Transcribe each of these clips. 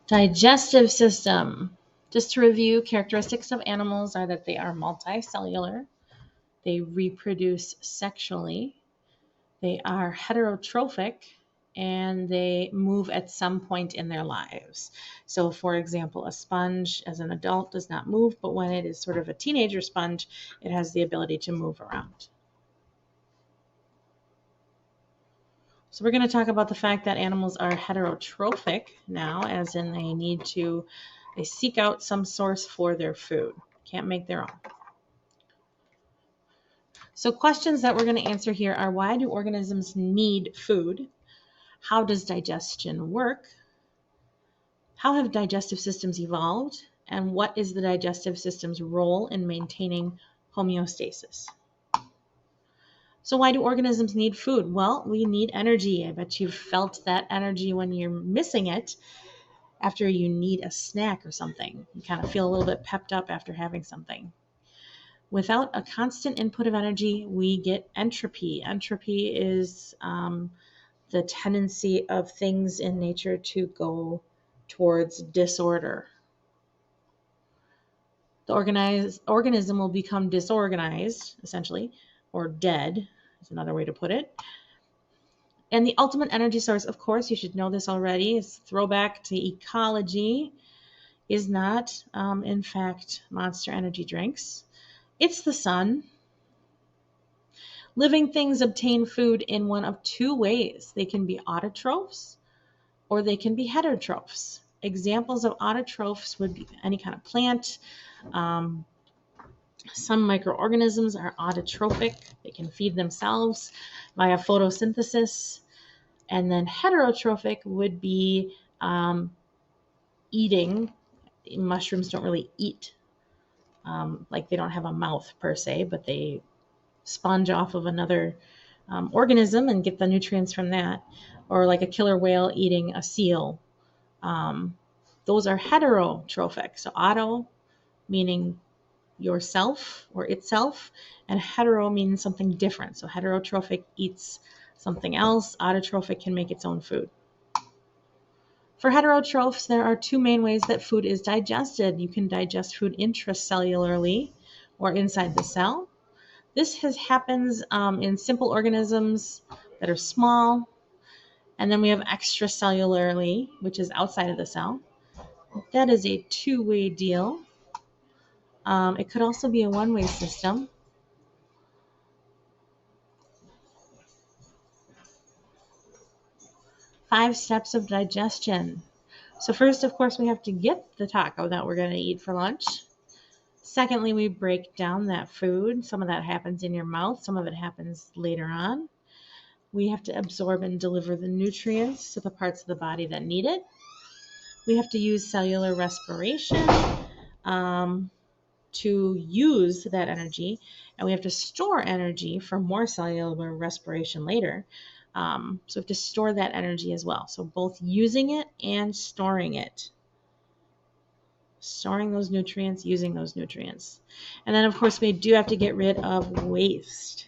Digestive system. Just to review, characteristics of animals are that they are multicellular, they reproduce sexually, they are heterotrophic, and they move at some point in their lives. So, for example, a sponge as an adult does not move, but when it is sort of a teenager sponge, it has the ability to move around. So we're going to talk about the fact that animals are heterotrophic now, as in they seek out some source for their food. Can't make their own. So questions that we're going to answer here are: why do organisms need food? How does digestion work? How have digestive systems evolved? And what is the digestive system's role in maintaining homeostasis? So why do organisms need food? Well, we need energy. I bet you've felt that energy when you're missing it after you need a snack or something. You kind of feel a little bit pepped up after having something. Without a constant input of energy, we get entropy. Entropy is the tendency of things in nature to go towards disorder. The organism will become disorganized, essentially, or dead, is another way to put it. And the ultimate energy source, of course, you should know this already, is throwback to ecology, is not, in fact, Monster Energy drinks. It's the sun. Living things obtain food in one of two ways. They can be autotrophs or they can be heterotrophs. Examples of autotrophs would be any kind of plant. Some microorganisms are autotrophic. They can feed themselves via photosynthesis. And then heterotrophic would be eating. Mushrooms don't really eat. Like they don't have a mouth per se, but they sponge off of another organism and get the nutrients from that. Or like a killer whale eating a seal. Those are heterotrophic. So auto meaning yourself or itself, and hetero means something different. So heterotrophic eats something else. Autotrophic can make its own food. For heterotrophs, there are two main ways that food is digested. You can digest food intracellularly or inside the cell. This happens in simple organisms that are small. And then we have extracellularly, which is outside of the cell. That is a two-way deal. It could also be a one-way system. Five steps of digestion. So first, of course, we have to get the taco that we're going to eat for lunch. Secondly, we break down that food. Some of that happens in your mouth. Some of it happens later on. We have to absorb and deliver the nutrients to the parts of the body that need it. We have to use cellular respiration to use that energy, and we have to store energy for more cellular respiration later. So we have to store that energy as well. So both using it and storing it. Storing those nutrients, using those nutrients. And then, of course, we do have to get rid of waste.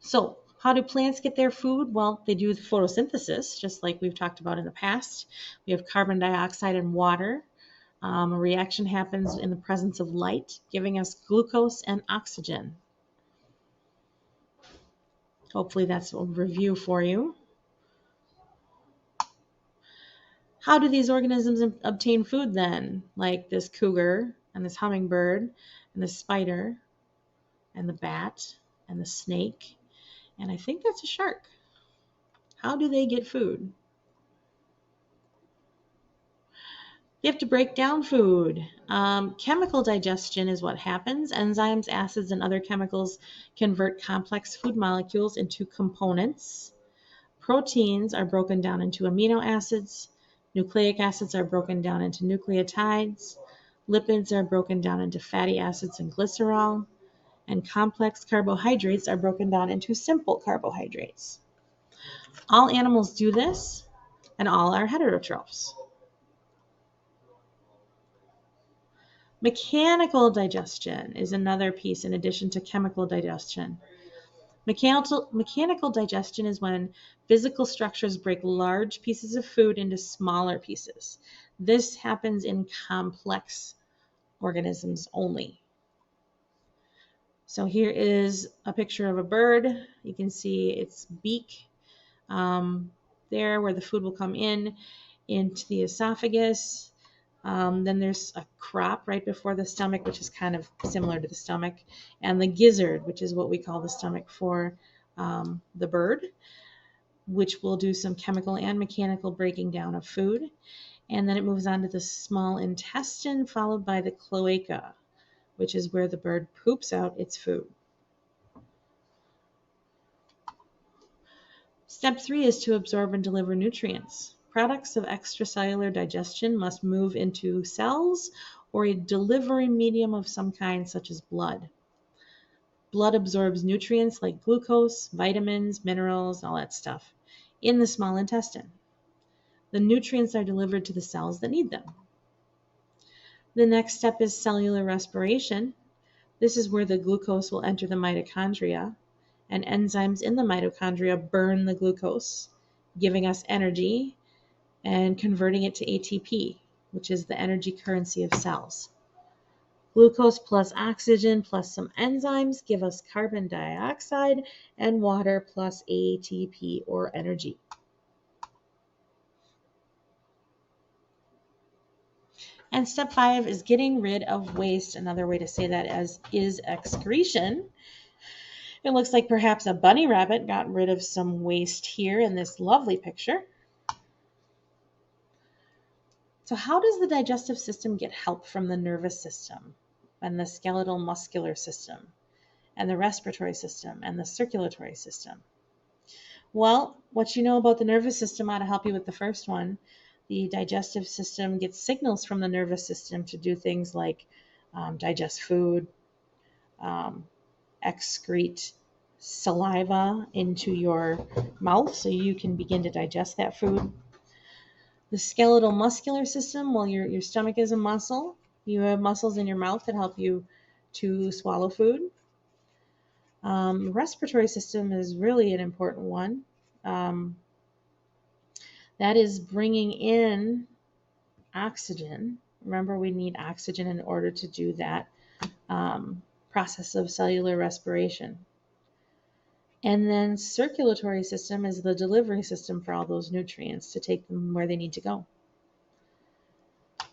So how do plants get their food? Well, they do photosynthesis, just like we've talked about in the past. We have carbon dioxide and water. A reaction happens in the presence of light, giving us glucose and oxygen. Hopefully that's a review for you. How do these organisms obtain food then? Like this cougar and this hummingbird and the spider and the bat and the snake. And I think that's a shark. How do they get food? You have to break down food. Chemical digestion is what happens. Enzymes, acids, and other chemicals convert complex food molecules into components. Proteins are broken down into amino acids. Nucleic acids are broken down into nucleotides. Lipids are broken down into fatty acids and glycerol. And complex carbohydrates are broken down into simple carbohydrates. All animals do this, and all are heterotrophs. Mechanical digestion is another piece in addition to chemical digestion. Mechanical digestion is when physical structures break large pieces of food into smaller pieces. This happens in complex organisms only. So here is a picture of a bird. You can see its beak there where the food will come in into the esophagus. Then there's a crop right before the stomach, which is kind of similar to the stomach, and the gizzard, which is what we call the stomach for the bird, which will do some chemical and mechanical breaking down of food. And then it moves on to the small intestine, followed by the cloaca, which is where the bird poops out its food. Step 3 is to absorb and deliver nutrients. Products of extracellular digestion must move into cells or a delivery medium of some kind, such as blood. Blood absorbs nutrients like glucose, vitamins, minerals, all that stuff in the small intestine. The nutrients are delivered to the cells that need them. The next step is cellular respiration. This is where the glucose will enter the mitochondria, and enzymes in the mitochondria burn the glucose, giving us energy and converting it to ATP, which is the energy currency of cells. Glucose plus oxygen plus some enzymes give us carbon dioxide, and water plus ATP or energy. And step 5 is getting rid of waste. Another way to say that is excretion. It looks like perhaps a bunny rabbit got rid of some waste here in this lovely picture. So how does the digestive system get help from the nervous system and the skeletal muscular system and the respiratory system and the circulatory system? Well, what you know about the nervous system ought to help you with the first one. The digestive system gets signals from the nervous system to do things like digest food, excrete saliva into your mouth so you can begin to digest that food. The skeletal muscular system, well, your stomach is a muscle. You have muscles in your mouth that help you to swallow food. Respiratory system is really an important one. That is bringing in oxygen. Remember, we need oxygen in order to do that process of cellular respiration. And then circulatory system is the delivery system for all those nutrients to take them where they need to go.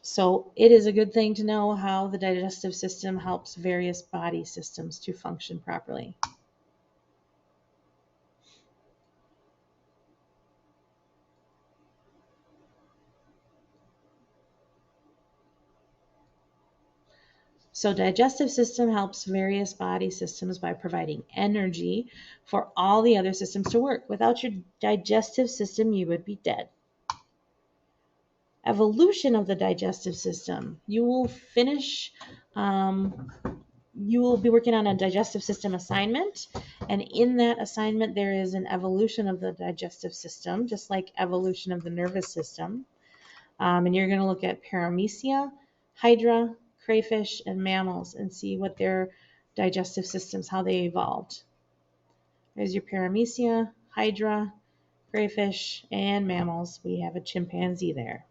So it is a good thing to know how the digestive system helps various body systems to function properly. So digestive system helps various body systems by providing energy for all the other systems to work. Without your digestive system, you would be dead. Evolution of the digestive system. You will be working on a digestive system assignment, and in that assignment there is an evolution of the digestive system, just like evolution of the nervous system. And you're going to look at paramecia, hydra, crayfish, and mammals and see what their digestive systems, how they evolved. There's your paramecia, hydra, crayfish, and mammals. We have a chimpanzee there.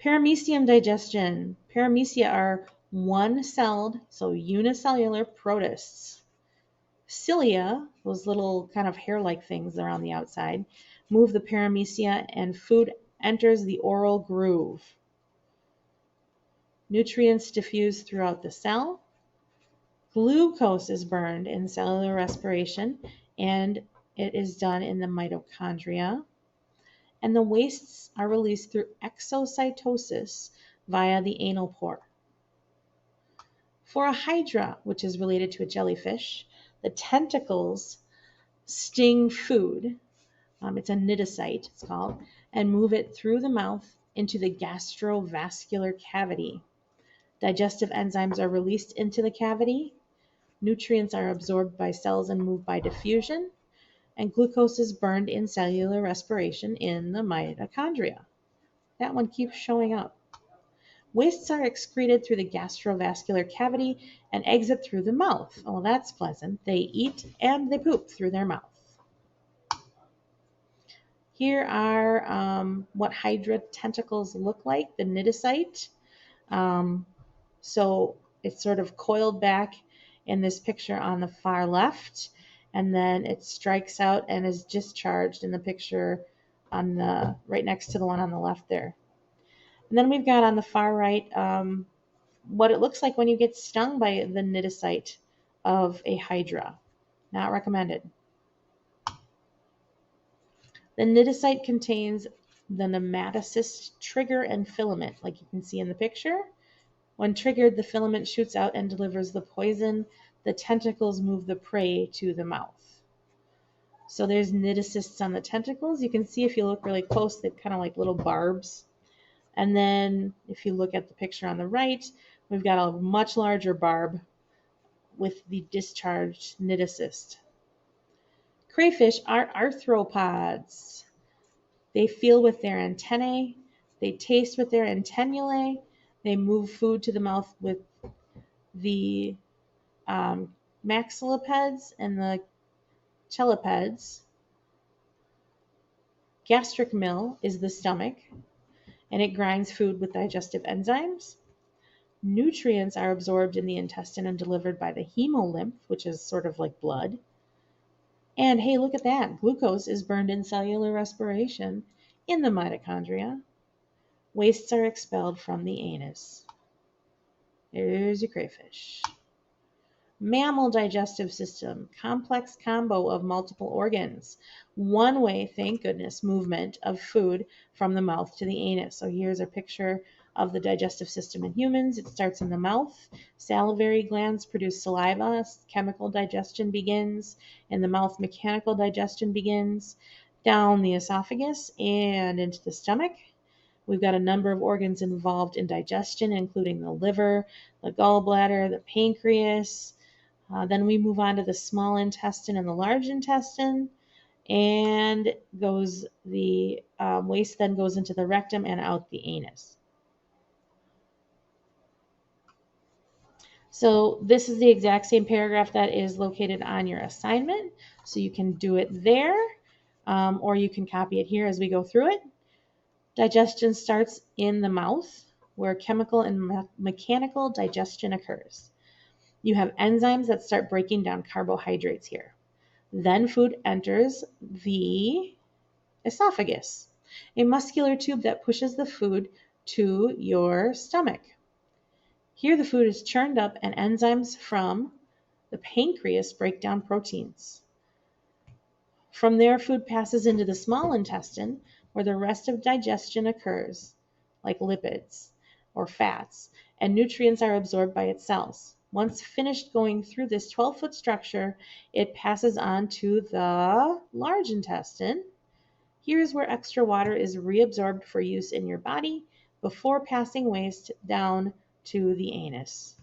Paramecium digestion. Paramecia are one-celled, so unicellular protists. Cilia, those little kind of hair-like things that are on the outside, move the paramecia and food enters the oral groove. Nutrients diffuse throughout the cell. Glucose is burned in cellular respiration, and it is done in the mitochondria. And the wastes are released through exocytosis via the anal pore. For a hydra, which is related to a jellyfish, the tentacles sting food. It's a cnidocyte, it's called, and move it through the mouth into the gastrovascular cavity. Digestive enzymes are released into the cavity. Nutrients are absorbed by cells and moved by diffusion. And glucose is burned in cellular respiration in the mitochondria. That one keeps showing up. Wastes are excreted through the gastrovascular cavity and exit through the mouth. Oh, that's pleasant. They eat and they poop through their mouth. Here are what hydra tentacles look like, the cnidocyte. So it's sort of coiled back in this picture on the far left, and then it strikes out and is discharged in the picture on the right next to the one on the left there. And then we've got on the far right what it looks like when you get stung by the cnidocyte of a hydra. Not recommended. The cnidocyte contains the nematocyst trigger and filament, like you can see in the picture. When triggered, the filament shoots out and delivers the poison. The tentacles move the prey to the mouth. So there's cnidocysts on the tentacles. You can see if you look really close, they're kind of like little barbs. And then if you look at the picture on the right, we've got a much larger barb with the discharged cnidocyst. Crayfish are arthropods. They feel with their antennae, they taste with their antennulae, they move food to the mouth with the maxillipeds and the chelicipeds. Gastric mill is the stomach, and it grinds food with digestive enzymes. Nutrients are absorbed in the intestine and delivered by the hemolymph, which is sort of like blood. And hey, look at that. Glucose is burned in cellular respiration in the mitochondria. Wastes are expelled from the anus. There's your crayfish. Mammal digestive system, complex combo of multiple organs. One way, thank goodness, movement of food from the mouth to the anus. So here's a picture of the digestive system in humans. It starts in the mouth. Salivary glands produce saliva. Chemical digestion begins. In the mouth, mechanical digestion begins. Down the esophagus and into the stomach. We've got a number of organs involved in digestion, including the liver, the gallbladder, the pancreas. Then we move on to the small intestine and the large intestine, and goes the waste then goes into the rectum and out the anus. So this is the exact same paragraph that is located on your assignment. So you can do it there, or you can copy it here as we go through it. Digestion starts in the mouth, where chemical and mechanical digestion occurs. You have enzymes that start breaking down carbohydrates here. Then food enters the esophagus, a muscular tube that pushes the food to your stomach. Here the food is churned up and enzymes from the pancreas break down proteins. From there, food passes into the small intestine where the rest of digestion occurs, like lipids or fats, and nutrients are absorbed by its cells. Once finished going through this 12-foot structure, it passes on to the large intestine. Here's where extra water is reabsorbed for use in your body before passing waste down to the anus.